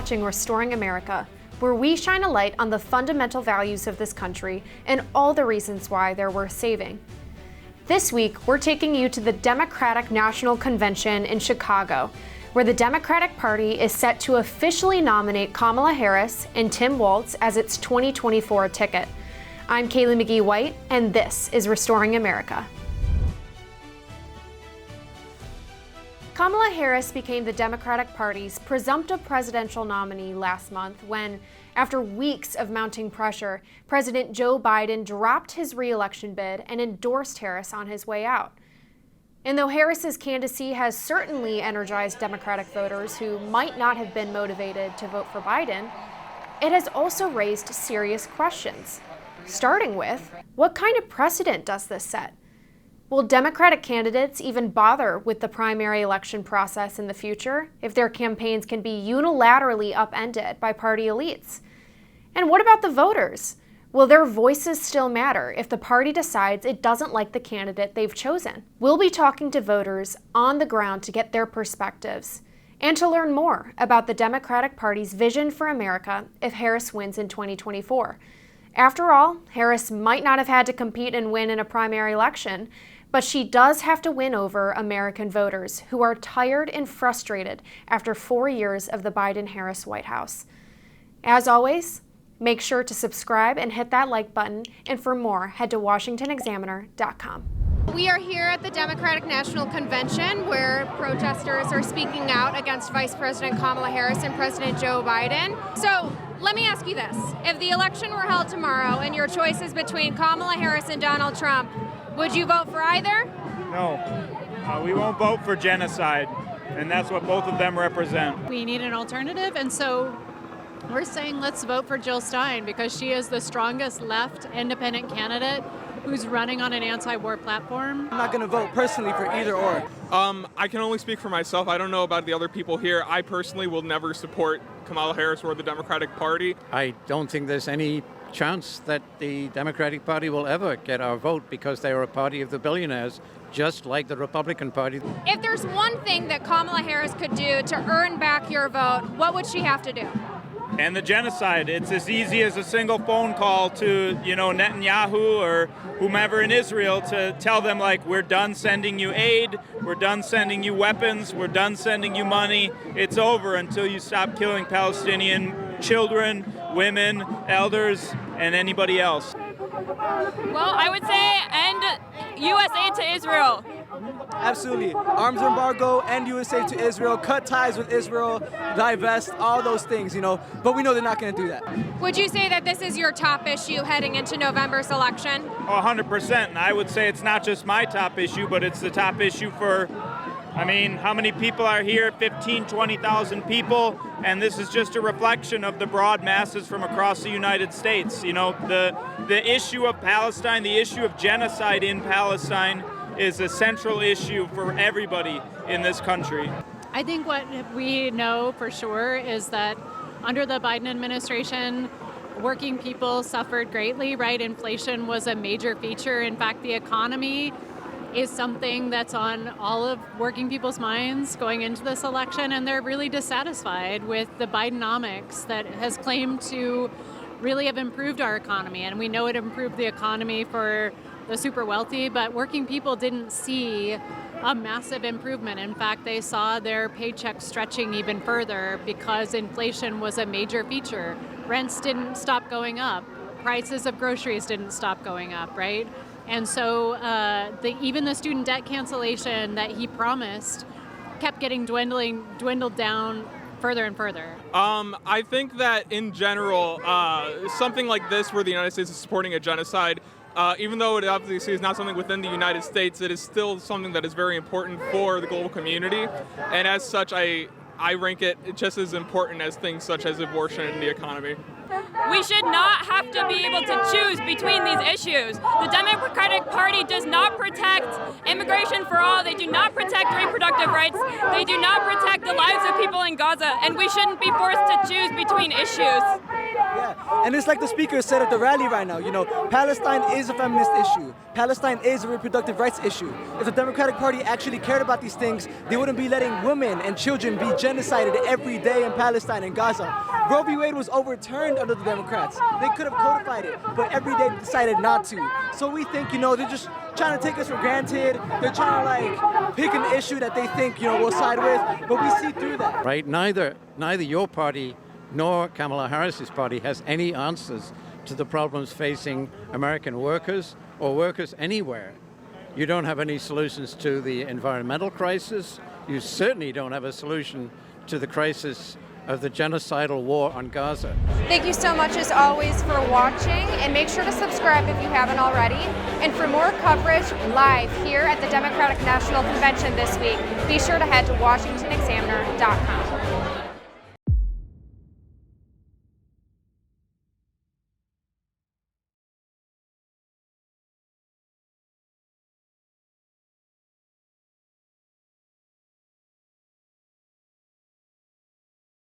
watching Restoring America, where we shine a light on the fundamental values of this country and all the reasons why they're worth saving. This week, we're taking you to the Democratic National Convention in Chicago, where the Democratic Party is set to officially nominate Kamala Harris and Tim Walz as its 2024 ticket. I'm Kaylee McGhee White, and this is Restoring America. Kamala Harris became the Democratic Party's presumptive presidential nominee last month when, after weeks of mounting pressure, President Joe Biden dropped his re-election bid and endorsed Harris on his way out. And though Harris's candidacy has certainly energized Democratic voters who might not have been motivated to vote for Biden, it has also raised serious questions. Starting with, what kind of precedent does this set? Will Democratic candidates even bother with the primary election process in the future if their campaigns can be unilaterally upended by party elites? And what about the voters? Will their voices still matter if the party decides it doesn't like the candidate they've chosen? We'll be talking to voters on the ground to get their perspectives and to learn more about the Democratic Party's vision for America if Harris wins in 2024. After all, Harris might not have had to compete and win in a primary election, but she does have to win over American voters who are tired and frustrated after 4 years of the Biden-Harris White House. As always, make sure to subscribe and hit that like button, and for more, head to washingtonexaminer.com. We are here at the Democratic National Convention where protesters are speaking out against Vice President Kamala Harris and President Joe Biden. So let me ask you this. If the election were held tomorrow and your choice is between Kamala Harris and Donald Trump, would you vote for either? No, we won't vote for genocide, and that's what both of them represent. We need an alternative, and so we're saying let's vote for Jill Stein because she is the strongest left independent candidate who's running on an anti-war platform. I'm not going to vote personally for either or. I can only speak for myself. I don't know about the other people here. I personally will never support Kamala Harris or the Democratic Party. I don't think there's any chance that the Democratic Party will ever get our vote because they are a party of the billionaires, just like the Republican Party. If there's one thing that Kamala Harris could do to earn back your vote, what would she have to do? And the genocide, it's as easy as a single phone call to, Netanyahu or whomever in Israel to tell them, like, we're done sending you aid, we're done sending you weapons, we're done sending you money. It's over until you stop killing Palestinian children, women, elders, and anybody else. Well, I would say end U.S. aid to Israel. Absolutely. Arms embargo, end USA to Israel, cut ties with Israel, divest, all those things, But we know they're not going to do that. Would you say that this is your top issue heading into November's election? 100%. And I would say it's not just my top issue, but it's the top issue for, how many people are here? 15, 20,000 people. And this is just a reflection of the broad masses from across the United States. The issue of Palestine, the issue of genocide in Palestine is a central issue for everybody in this country. I think what we know for sure is that under the Biden administration, working people suffered greatly, right? Inflation was a major feature. In fact, the economy is something that's on all of working people's minds going into this election, and they're really dissatisfied with the Bidenomics that has claimed to really have improved our economy. And we know it improved the economy for the super wealthy, but working people didn't see a massive improvement. In fact, they saw their paychecks stretching even further because inflation was a major feature. Rents didn't stop going up. Prices of groceries didn't stop going up, right? And so even the student debt cancellation that he promised kept getting dwindled down further and further. I think that in general, something like this where the United States is supporting a genocide, even though it obviously is not something within the United States, it is still something that is very important for the global community. And as such, I rank it just as important as things such as abortion and the economy. We should not have to be able to choose between these issues. The Democratic Party does not protect immigration for all. They do not protect reproductive rights. They do not protect the lives of people in Gaza. And we shouldn't be forced to choose between issues. Yeah, and it's like the speaker said at the rally right now, you know, Palestine is a feminist issue. Palestine is a reproductive rights issue. If the Democratic Party actually cared about these things, they wouldn't be letting women and children be genocided every day in Palestine and Gaza. Roe v. Wade was overturned under the Democrats. They could have codified it, but every day they decided not to. So we think, you know, they're just trying to take us for granted. They're trying to like pick an issue that they think, you know, we'll side with, but we see through that. Right? Neither your party nor Kamala Harris's party has any answers to the problems facing American workers or workers anywhere. You don't have any solutions to the environmental crisis. You certainly don't have a solution to the crisis of the genocidal war on Gaza. Thank you so much as always for watching, and make sure to subscribe if you haven't already. And for more coverage live here at the Democratic National Convention this week, be sure to head to washingtonexaminer.com.